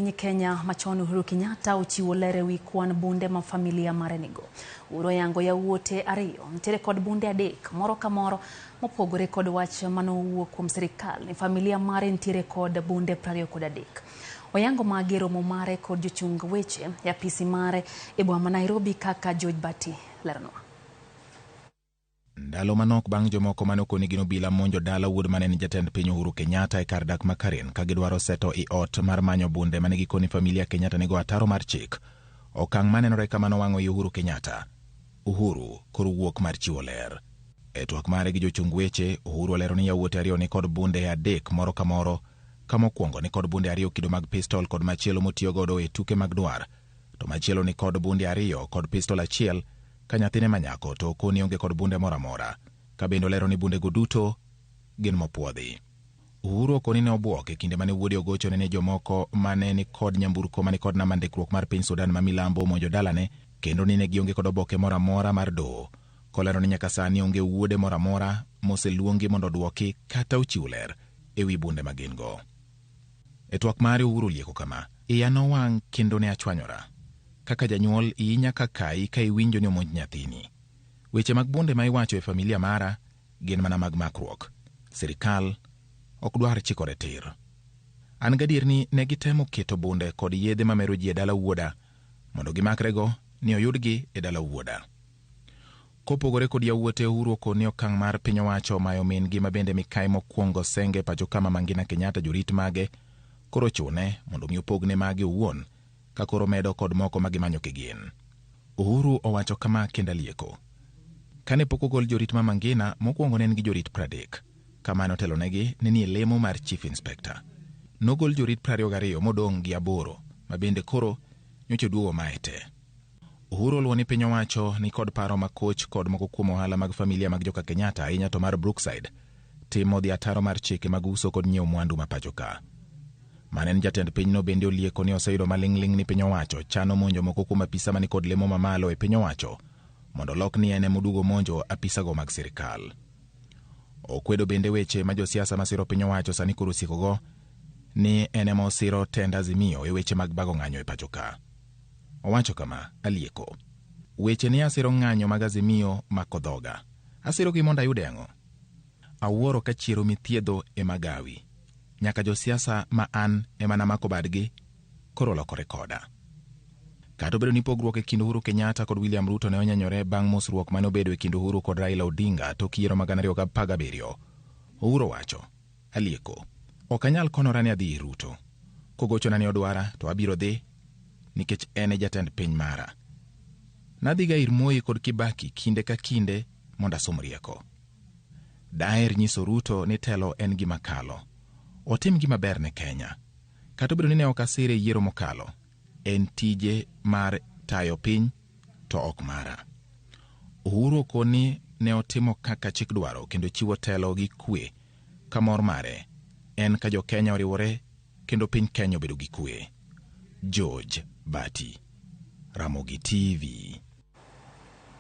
Kenya machon Uhuru Kenyatta ochiwo lere wi kwan bunde ma familia mare nigo. Uro yango yawuote ariyo nitiere kod bunde adek moro ka moro mopogore kod wach manowuok kuom sirikal ni familia mare nitiere kod bunde 23. Oyango magero mo mare kod jochung weche e apisi mare e boma ma Nairobi kaka George Bati lerno. Ndalo manok bang' jomoko manokoni gino bila monjo dala wuod maneni jatend piny Uhuru Kenyatta e kar dak ma Karen ka gidwaro seto i ot mar manyo bunde mane gikoni familia Kenyatta nigo ataro mar chik. Okang' manenore kama nowang'o i Uhuru Kenyatta. Uhuru koro wuok mar chiwo ler. E twak mare gi jochung weche, Uhuru olero ni yawuote ariyo ni kod bunde adek moro ka moro, ka mokwongo ni kod bunde ariyo kido mag pistol kod machielo motiyo godo e tuke mag dwar, to machielo ni kod bunde ariyo kod pistol achiel ka nyathine manyako to koni onge kod bunde mora mora, ka bendo lero ni bunde go duto gin mopuodhi. Uhuru okoni ne obuok e kinde mane wuode ogocho ne jomoko mane ni kod nyamburko mane kod namba ndikruok mar piny Sudan ma milambo monjo dalane, kendo ni ne gionge kod oboke mora mora mar doho, kolero ni nyaka sani onge wuode mora mora moseluongi mondo oduoki kata ochiw ler e wi bunde ma gin go. E twak mare Uhuru lieko kama: "Iya nowang' kendo ne achwanyora. Kaka janyuol iyi nyaka kai ka iwinjo ni omonj nyathini. Weche mag bunde ma iwacho e familia mara gin mana mag makruok. Sirikal ok dwar chikore tir. An gadier ni ne gitemo keto bunde kod yedhe mamero ji e dala wuoda mondo gimakrego ni oyudgi e dala wuoda." Kopogore kod yawuote, Uhuru okoni okang' mar piny owacho mayo min gi ma bende mikai mokwongo senge pacho kama Mangina Kenyatta jorit mage koro chune mondo mi opogne mage owuon, ka koro medo kod moko magimanyo kigin. Uhuru owacho kama kenda lieko: "Kane pok ogol jorit ma Mangina, mokwongo ne en gi jorit 30, kama notelonegi ne ni lemo mar Chief Inspector. Nogol jorit 22 modong' gi 8 ma bende koro nyocha duogo maete." Uhuru oluwo ni piny owacho ni kod paro makoch kod moko kuom ohala mag familia mag joka Kenyatta, ahinya to mar Brookside, timo dhi ataro mar chike mag uso kod nyiewo mwandu ma pacho ka. Manen jatend pinyno bende olieko ni oseyudo maling'ling ni piny owacho chano monjo moko kuom apisa mani kod lemo mamalo e piny owacho mondo lok ni ene modugo monjo apisago mag sirikal. Okwedo bende weche ma josiasa masiro piny owacho sani koro osikogo ni ene mosiro tend Azimio e weche mag bago ng'anyo e pacho ka. Owacho kama: "Alieko. Weche ni asiro ng'anyo mag Azimio mako dhoga. Asiro gi mondo ayude ang'o? Awuoro ka chiero mithiedho e magawi. Nyaka josiasa ma an emana mako badgi koro lokore koda." Kata obedo ni pogruok e kind Uhuru Kenyatta kod William Ruto ne onyanyore bang' mosruok mane obedo e kind Uhuru kod Raila Odinga tok yiero mag 2017, Uhuru wacho: "Alieko. Ok anyal konora ni adhi ir Ruto. Kogochona ni odwara to abiro dhi nikech en e jatend piny mara. Nadhiga ir Moi kod Kibaki kinde ka kinde mondo asom rieko. Daher nyiso Ruto ni telo en gima kalo. Otim gima ber ne Kenya. Kata obedo ni ne ok asire yiero mokalo, en tije mar tayo piny to ok mara." Uhuru okoni ne otimo kaka chik dwaro kendo chiwo telo gi kwe, ka mor mare en ka jo Kenya oriwore kendo piny Kenya obedo gi kwe. George Bati, Ramogi TV.